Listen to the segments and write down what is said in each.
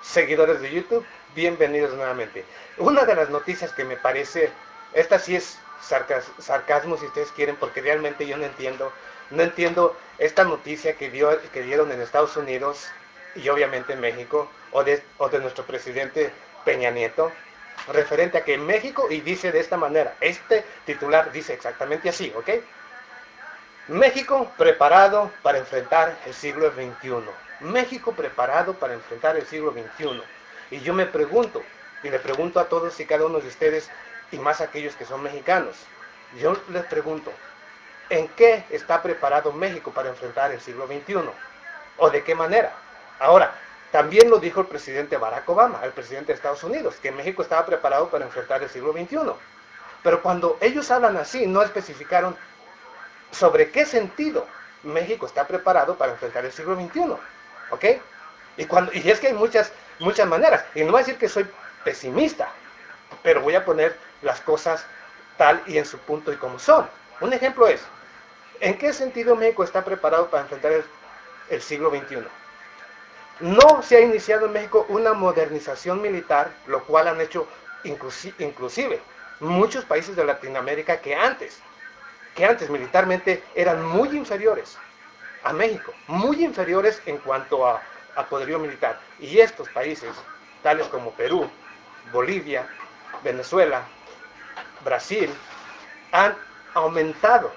seguidores de YouTube, bienvenidos nuevamente. Una de las noticias que me parece, esta sí es sarcasmo si ustedes quieren, porque realmente yo no entiendo esta noticia que dieron en Estados Unidos y obviamente en México, o de nuestro presidente Peña Nieto, referente a que México, y dice de esta manera, este titular dice exactamente así, ¿ok? México preparado para enfrentar el siglo XXI. México preparado para enfrentar el siglo XXI. Y yo me pregunto, y le pregunto a todos y cada uno de ustedes, y más a aquellos que son mexicanos, yo les pregunto, ¿en qué está preparado México para enfrentar el siglo XXI? ¿O de qué manera? Ahora, también lo dijo el presidente Barack Obama, el presidente de Estados Unidos, que México estaba preparado para enfrentar el siglo XXI. Pero cuando ellos hablan así, no especificaron sobre qué sentido México está preparado para enfrentar el siglo XXI. ¿Ok? Y es que hay muchas maneras. Y no voy a decir que soy pesimista, pero voy a poner las cosas tal y en su punto y como son. Un ejemplo es, ¿en qué sentido México está preparado para enfrentar el siglo XXI? No se ha iniciado en México una modernización militar, lo cual han hecho inclusive muchos países de Latinoamérica que antes militarmente eran muy inferiores a México, muy inferiores en cuanto a poderío militar. Y estos países, tales como Perú, Bolivia, Venezuela, Brasil, han aumentado.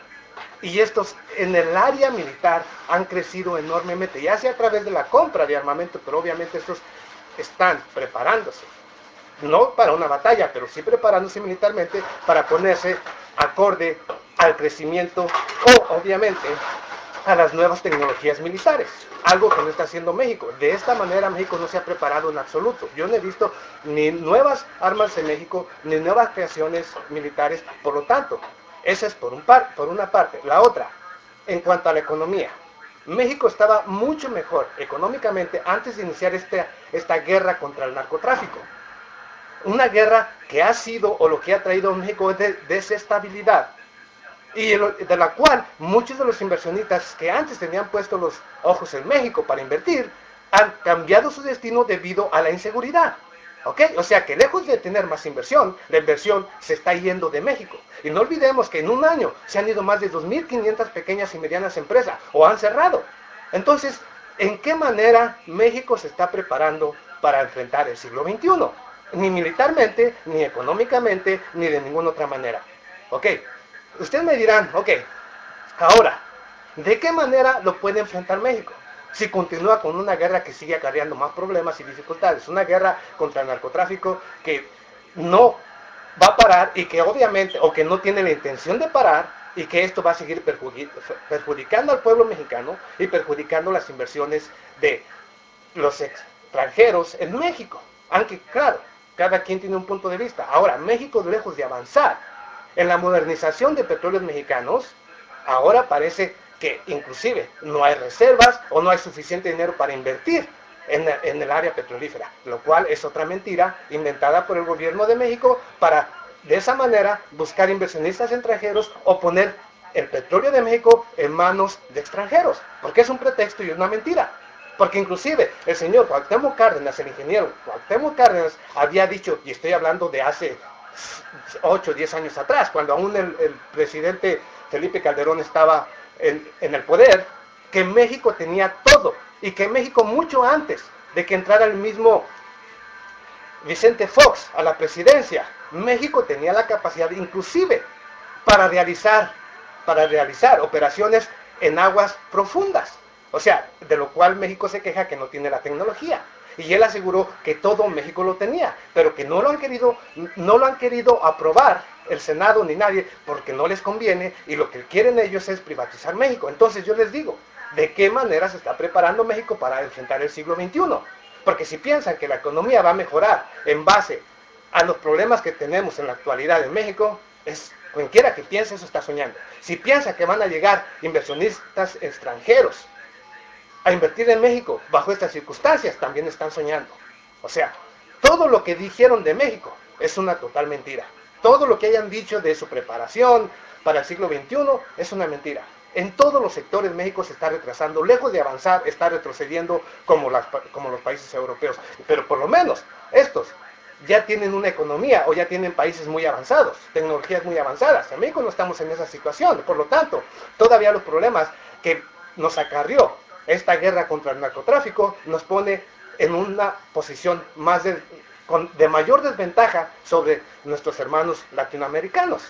Y estos en el área militar han crecido enormemente, ya sea a través de la compra de armamento, pero obviamente estos están preparándose no para una batalla, pero sí preparándose militarmente para ponerse acorde al crecimiento o obviamente a las nuevas tecnologías militares, algo que no está haciendo México. De esta manera México no se ha preparado en absoluto. Yo no he visto ni nuevas armas en México, ni nuevas creaciones militares, por lo tanto, esa es por una parte. La otra, en cuanto a la economía, México estaba mucho mejor económicamente antes de iniciar esta guerra contra el narcotráfico. Una guerra que ha sido o lo que ha traído a México es de desestabilidad y de la cual muchos de los inversionistas que antes tenían puestos los ojos en México para invertir han cambiado su destino debido a la inseguridad. ¿Ok? O sea que lejos de tener más inversión, la inversión se está yendo de México. Y no olvidemos que en un año se han ido más de 2.500 pequeñas y medianas empresas o han cerrado. Entonces, ¿en qué manera México se está preparando para enfrentar el siglo XXI? Ni militarmente, ni económicamente, ni de ninguna otra manera. ¿Ok? Ustedes me dirán, ok, ahora, ¿de qué manera lo puede enfrentar México? Si continúa con una guerra que sigue acarreando más problemas y dificultades, una guerra contra el narcotráfico que no va a parar y que obviamente, o que no tiene la intención de parar, y que esto va a seguir perjudicando al pueblo mexicano y perjudicando las inversiones de los extranjeros en México. Aunque, claro, cada quien tiene un punto de vista. Ahora, México, lejos de avanzar en la modernización de petróleos mexicanos, ahora parece que inclusive no hay reservas o no hay suficiente dinero para invertir en el área petrolífera, lo cual es otra mentira inventada por el gobierno de México para de esa manera buscar inversionistas extranjeros o poner el petróleo de México en manos de extranjeros, porque es un pretexto y una mentira. Porque inclusive el señor Cuauhtémoc Cárdenas, el ingeniero Cuauhtémoc Cárdenas, había dicho, y estoy hablando de hace 8 o 10 años atrás, cuando aún el presidente Felipe Calderón estaba en el poder, que México tenía todo, y que México mucho antes de que entrara el mismo Vicente Fox a la presidencia, México tenía la capacidad inclusive para realizar operaciones en aguas profundas. O sea, de lo cual México se queja que no tiene la tecnología. Y él aseguró que todo México lo tenía, pero que no lo han querido aprobar el Senado ni nadie, porque no les conviene, y lo que quieren ellos es privatizar México. Entonces yo les digo, ¿de qué manera se está preparando México para enfrentar el siglo XXI? Porque si piensan que la economía va a mejorar en base a los problemas que tenemos en la actualidad en México, cualquiera que piense eso está soñando. Si piensa que van a llegar inversionistas extranjeros a invertir en México bajo estas circunstancias, también están soñando. O sea, todo lo que dijeron de México es una total mentira. Todo lo que hayan dicho de su preparación para el siglo XXI es una mentira. En todos los sectores México se está retrasando, lejos de avanzar, está retrocediendo como los países europeos. Pero por lo menos estos ya tienen una economía o ya tienen países muy avanzados, tecnologías muy avanzadas. En México no estamos en esa situación. Por lo tanto, todavía los problemas que nos acarrió esta guerra contra el narcotráfico nos pone en una posición de mayor desventaja sobre nuestros hermanos latinoamericanos.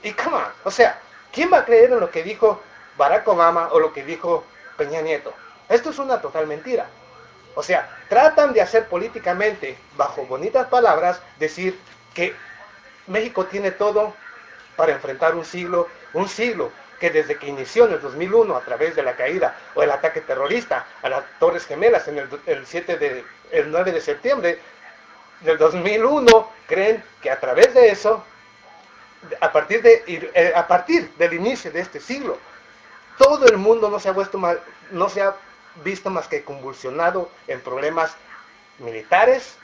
Y come on, o sea, ¿quién va a creer en lo que dijo Barack Obama o lo que dijo Peña Nieto? Esto es una total mentira. O sea, tratan de hacer políticamente, bajo bonitas palabras, decir que México tiene todo para enfrentar un siglo que desde que inició en el 2001 a través de la caída o el ataque terrorista a las Torres Gemelas en el 9 de septiembre del 2001, creen que a través de eso, a partir del inicio de este siglo, todo el mundo no se ha visto más que convulsionado en problemas militares,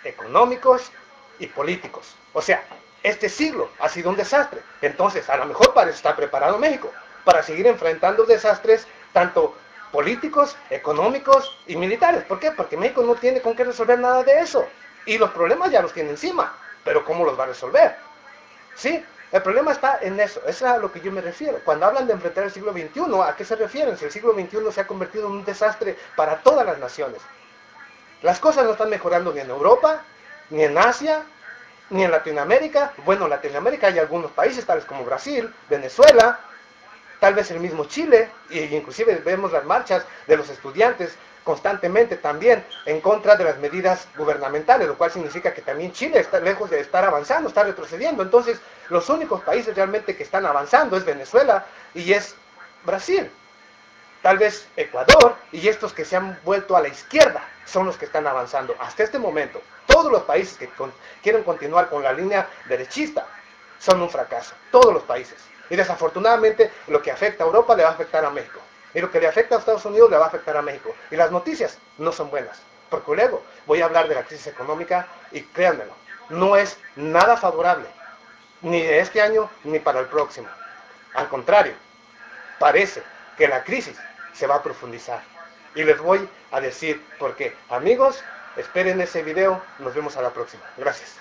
económicos y políticos. O sea, este siglo ha sido un desastre. Entonces, a lo mejor para eso está preparado México, para seguir enfrentando desastres tanto políticos, económicos y militares. ¿Por qué? Porque México no tiene con qué resolver nada de eso. Y los problemas ya los tiene encima. Pero ¿cómo los va a resolver? ¿Sí? El problema está en eso, eso es a lo que yo me refiero. Cuando hablan de enfrentar el siglo XXI, ¿a qué se refieren? Si el siglo XXI se ha convertido en un desastre para todas las naciones. Las cosas no están mejorando ni en Europa, ni en Asia, ni en Latinoamérica. Bueno, en Latinoamérica hay algunos países, tales como Brasil, Venezuela, tal vez el mismo Chile, e inclusive vemos las marchas de los estudiantes constantemente también en contra de las medidas gubernamentales, lo cual significa que también Chile está lejos de estar avanzando, está retrocediendo. Entonces, los únicos países realmente que están avanzando es Venezuela y es Brasil. Tal vez Ecuador y estos que se han vuelto a la izquierda son los que están avanzando. Hasta este momento, todos los países que quieren continuar con la línea derechista son un fracaso. Todos los países. Y desafortunadamente lo que afecta a Europa le va a afectar a México. Y lo que le afecta a Estados Unidos le va a afectar a México. Y las noticias no son buenas. Porque luego voy a hablar de la crisis económica y créanmelo, no es nada favorable. Ni de este año ni para el próximo. Al contrario, parece que la crisis se va a profundizar. Y les voy a decir por qué. Amigos, esperen ese video. Nos vemos a la próxima. Gracias.